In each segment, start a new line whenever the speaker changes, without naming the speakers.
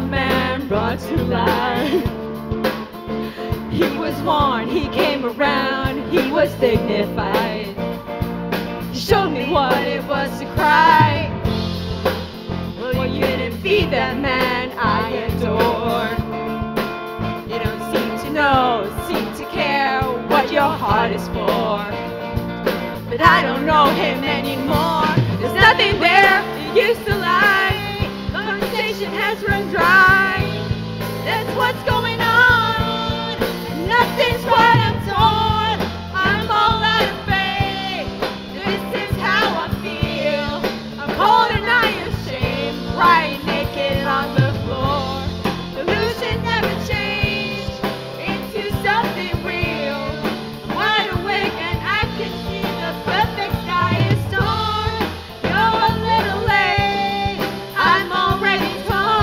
man brought to life. He was warned, he came around, he was dignified. He showed me what it was to cry. Well, you didn't feed that man I adored. You don't seem to know, seem to care what your heart is for. But I don't know him anymore. There's nothing there, you used to lie. Conversation has run dry. That's what's going on. Nothing's what I'm told. I'm all out of faith. This is how I feel. I'm cold and I am ashamed. Right naked on the floor. Illusion never changed into something real. I'm wide awake and I can see the perfect sky is torn. You're a little late. I'm already torn.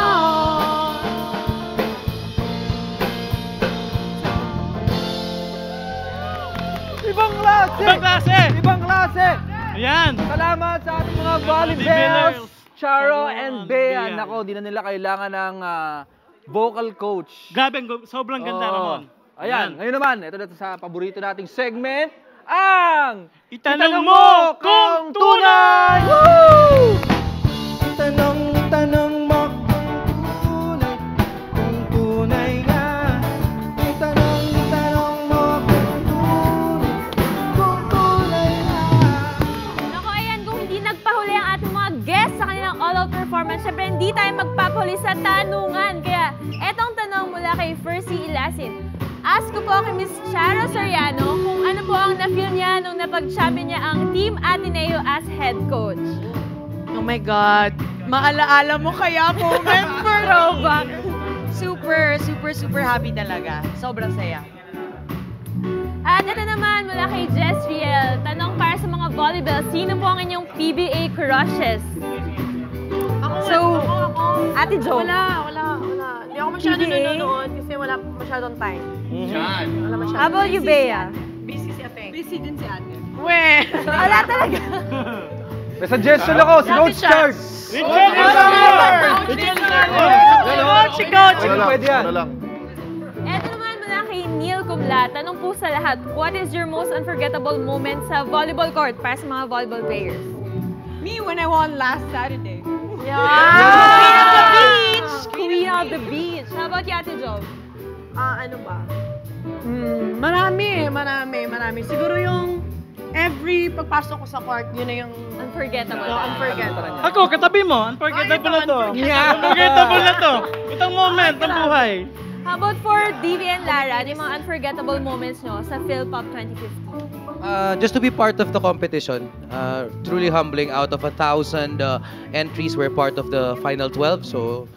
Ibang klase!
Ibang klase!
Ibang klase!
Ayan!
Salamat sa ating mga volleybells, Charo and Bea. Nako, di na nila kailangan ng vocal coach.
Grabe, sobrang ganda, Ramon.
Ayan, ngayon naman, ito na sa paborito nating segment, ang
Itanong mo kung tunay!
Woo! Tanong mo kung tunay nga. Itanong mo kung tunay nga.
Naku, ayan, kung hindi nagpahuli ang ating mga guests sa kanilang all-out performance, syempre hindi tayo magpapahuli sa tanungan. Kaya, etong tanong mula kay Fercy Ilasin. Ask ko po kay Miss Charo Soriano kung ano po ang na-feel niya nung napag-champion niya ang Team Ateneo as head coach.
Oh my God. Maalaala mo kaya moment for throwback. Super happy talaga. Sobrang saya.
At ito naman mula kay Jess Riel. Tanong para sa mga volleyball, sino po ang inyong PBA crushes?
So,
Ate Jo.
wala. Hindi ako masyado nanonood kasi wala masyadong time. Wala masyado.
How about you, Bea?
Busy si Ate. Busy din si Ate. Weh!
Wala talaga.
May suggestion ako, si Coach Charles.
Coach!
Pwede yan.
Ito naman mula kay Neil Kumla. Tanong po sa lahat, what is your most unforgettable moment sa volleyball court para sa mga volleyball players?
Me when I won last Saturday.
Yeah!
Queen of the beach!
Queen of the beach. How about you, Ate Jo?
Ano ba? Marami. Siguro yung every pagpasok ko sa court, yun na yung
Unforgettable.
unforgettable.
Ako, katabi mo. Unforgettable na to.
Yeah.
Unforgettable na to. Itong moment ng buhay.
How about for Divi and Lara, ano yung mga unforgettable moments nyo sa PhilPop 2015?
Just to be part of the competition, truly humbling. Out of 1,000 entries, we're part of the final 12. So,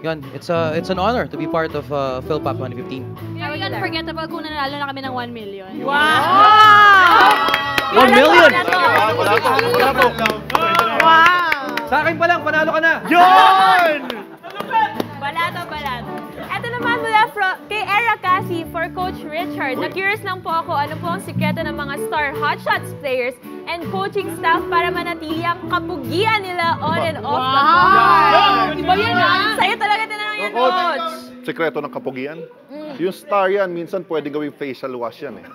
yun, it's an honor to be part of PhilPop 2015.
Very unforgettable kung nanalo na kami ng 1 million.
Wow!
1 million!
Wow!
Sa akin pa lang, panalo ka na.
Yun!
Balato. Ito naman mula kay Era Cassie for Coach Richard. Na-curious lang po ako, ano po ang sikreto ng mga star hotshots players and coaching staff para manatili ang kapugian nila on and off the court.
Iba yan, ah!
Sa'yo talaga tinanong yan, Coach.
Sekreto ng kapugian? Yung star yan, minsan pwede gawing facial wash yan eh.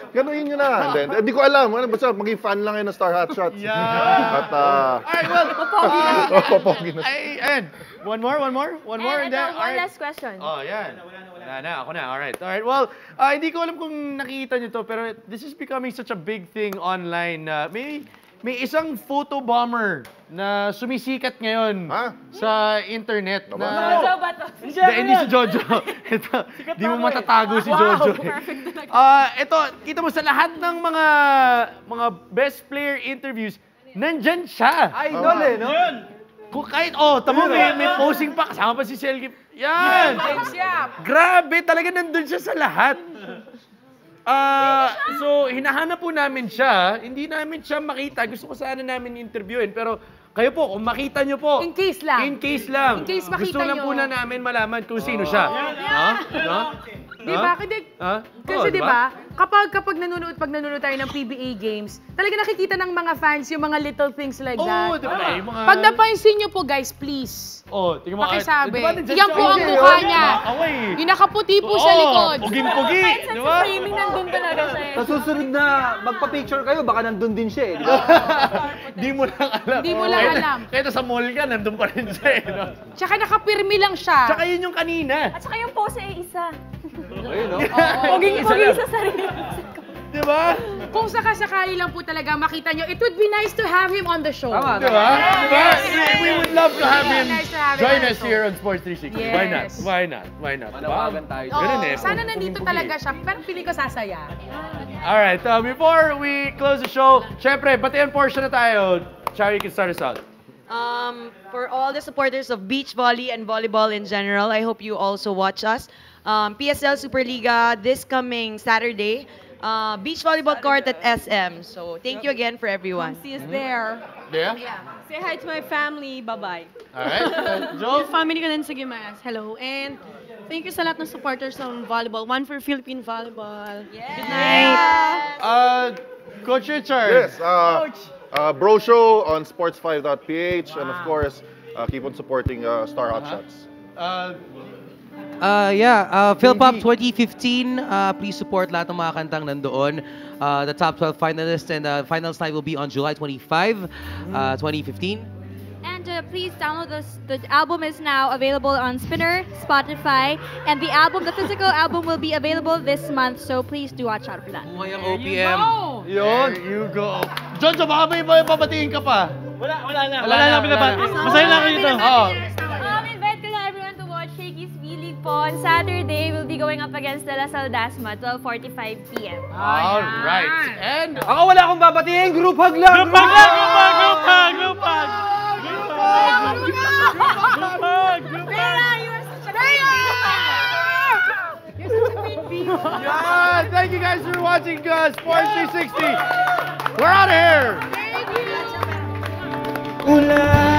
Ganuhin nyo na. Hindi ko alam. Basta maging fan lang kayo ng Star Hotshots.
Yeah.
At,
Alright, well,
popogi na.
ayan. One more?
And
And
ito,
then,
one last question.
Oh, yan. Wala na, ako na. Alright. Well, hindi ko alam kung nakikita nyo to, pero this is becoming such a big thing online. May isang photo bomber na sumisikat ngayon sa internet.
Jojo ba to?
Hindi si Jojo. Ito, di mo matatago si Jojo. Ito, kita mo sa lahat ng mga best player interviews, nandyan siya.
Idol eh, no?
Kung kahit, tamo may posing pa, kasama pa si Selgi. Yan! Grabe, talaga nandun siya sa lahat. So, hinahanap po namin siya. Hindi namin siya makita. Gusto ko sana namin interviewin. Pero kayo po, kung makita nyo po.
In case lang.
In case lang.
In case makita
Gusto lang
nyo.
po na namin malaman kung sino siya. No?
Di ba? Kasi di ba, kapag nanonood tayo ng PBA games, talaga nakikita ng mga fans yung mga little things like that.
Oo, di ba? Yung mga...
Pag napansin niyo po guys, please,
Oh, tingnan mo.
pakisabi.
Di ba, nandiyan
Yan
siya?
po ang mukha niya.
Away.
Yung nakaputi po sa likod.
Puging-pugi. Di ba?
Framing nandun talaga siya eh.
Sa susunod na magpa-picture kayo, baka nandun din siya eh. Di ba?
Di mo lang alam.
Di mo lang alam.
Kahit sa mall ka, nandun pa rin siya eh. No?
Tsaka nakapirmi lang siya.
Tsaka yun yung kanina.
At saka yung pose ay isa.
Ayun, no?
Puging-puging sa sarili.
Di ba?
Kung sakasakali lang po talaga makita nyo, it would be nice to have him on the show.
Tama.
Di ba? Di ba? We would love to have him
Nice to have him
join
on
us
the
here on Sports 360. Why not?
Yes.
Why not? Why not?
Manawagan tayo.
Oo,
Ganun eh.
sana nandito talaga siya, pero pili ko sasaya.
Alright, before we close the show, syempre, batian portion na tayo. Shari, you can start us out.
For all the supporters of beach volley and volleyball in general, I hope you also watch us. PSL Superliga this coming Saturday. Beach volleyball court at SM. So thank you again for everyone.
See us there.
Yeah?
Say hi to my family. Bye-bye.
Alright, Joe?
Family ko din sa Gimayas. Hello. And thank you sa lahat ng supporters ng volleyball. One for Philippine Volleyball. Good night.
Coach Richard.
Yes, Bro Show on sports5.ph, and of course, keep on supporting Star Hot Shots.
PhilPop 2015. Please support lahat ng mga kantang nandoon. The top 12 finalists and the finals night will be on July 25, 2015.
And please download this. The album is now available on Spinner, Spotify, and the physical album will be available this month. So please do watch out for that.
Buhay ang OPM.
There you go. Jojo, baka may babatiin ka pa.
Wala na pinabati. Masaya na ako dito.
Invite ko na everyone to watch Shakey's V-League po on Saturday. We'll be going up against De La Salle Dasma, 12:45 p.m.
Alright. And
Ako wala akong babatiin, group hug lang!
Group hug!
yeah, thank you guys for watching Sports 360. We're out of here.
Ulan!